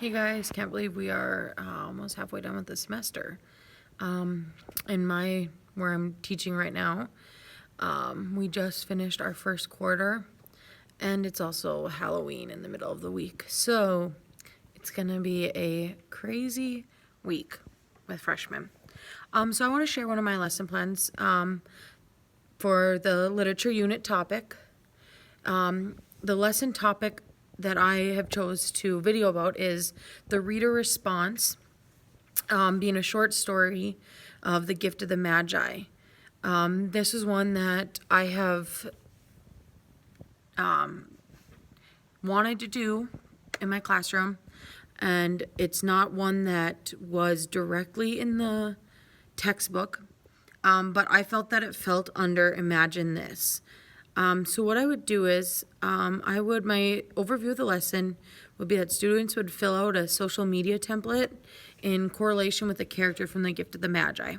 Hey guys, can't believe we are almost halfway done with the semester. Where I'm teaching right now, we just finished our first quarter, and it's also Halloween in the middle of the week. So it's gonna be a crazy week with freshmen. So I want to share one of my lesson plans for the literature unit topic. The lesson topic that I have chose to video about is the reader response, being a short story of The Gift of the Magi. This is one that I have wanted to do in my classroom, and it's not one that was directly in the textbook, but I felt that it felt under Imagine This. So what I would do is, my overview of the lesson would be that students would fill out a social media template in correlation with a character from The Gift of the Magi.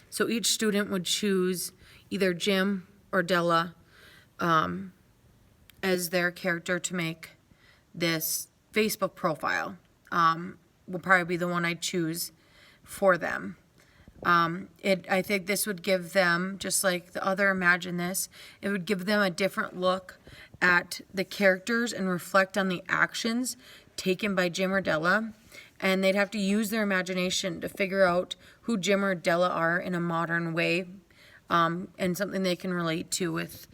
So each student would choose either Jim or Della as their character to make this Facebook profile. Will probably be the one I choose for them. I think this would give them, just like the other Imagine This, it would give them a different look at the characters and reflect on the actions taken by Jim or Della. And they'd have to use their imagination to figure out who Jim or Della are in a modern way, and something they can relate to with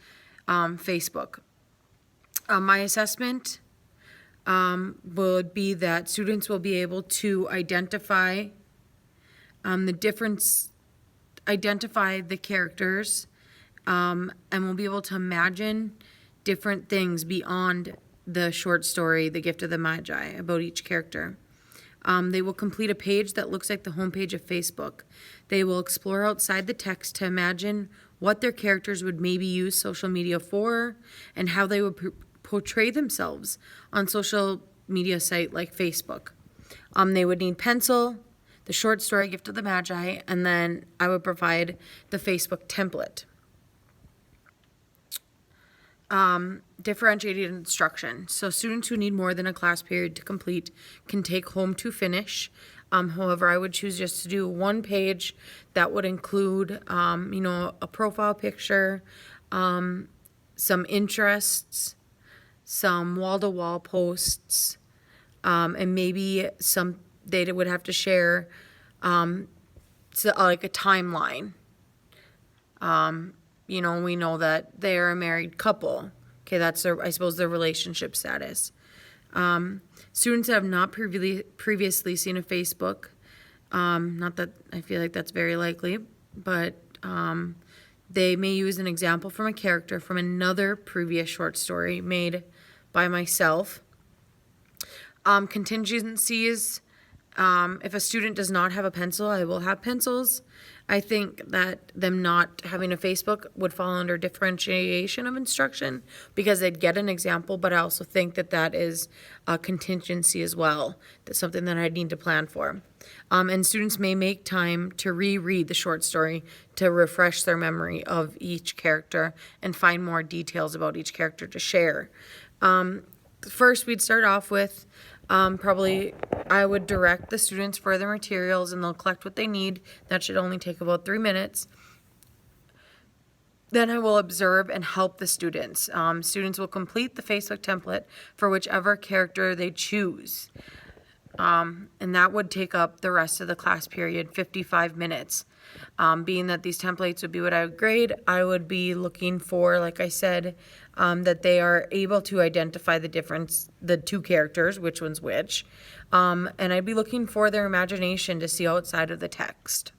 Facebook. My assessment would be that students will be able to identify the characters, and we'll be able to imagine different things beyond the short story, The Gift of the Magi, about each character. They will complete a page that looks like the homepage of Facebook. They will explore outside the text to imagine what their characters would maybe use social media for and how they would portray themselves on social media site like Facebook. They would need pencil, the short story Gift of the Magi, and then I would provide the Facebook template. Differentiated instruction. So students who need more than a class period to complete can take home to finish. However, I would choose just to do one page that would include, a profile picture, some interests, some wall-to-wall posts, and maybe they would have to share like a timeline. We know that they're a married couple. Okay, that's I suppose their relationship status. Students that have not previously seen a Facebook, not that I feel like that's very likely, but they may use an example from a character from another previous short story made by myself. Contingencies. If a student does not have a pencil, I will have pencils. I think that them not having a Facebook would fall under differentiation of instruction because they'd get an example, but I also think that that is a contingency as well. That's something that I need to plan for. And students may make time to reread the short story to refresh their memory of each character and find more details about each character to share. First, we'd start off with probably I would direct the students for their materials and they'll collect what they need. That should only take about 3 minutes. Then I will observe and help the students. Students will complete the Facebook template for whichever character they choose. And that would take up the rest of the class period, 55 minutes. Being that these templates would be what I would grade, I would be looking for, like I said, that they are able to identify the difference, the two characters, which one's which. And I'd be looking for their imagination to see outside of the text.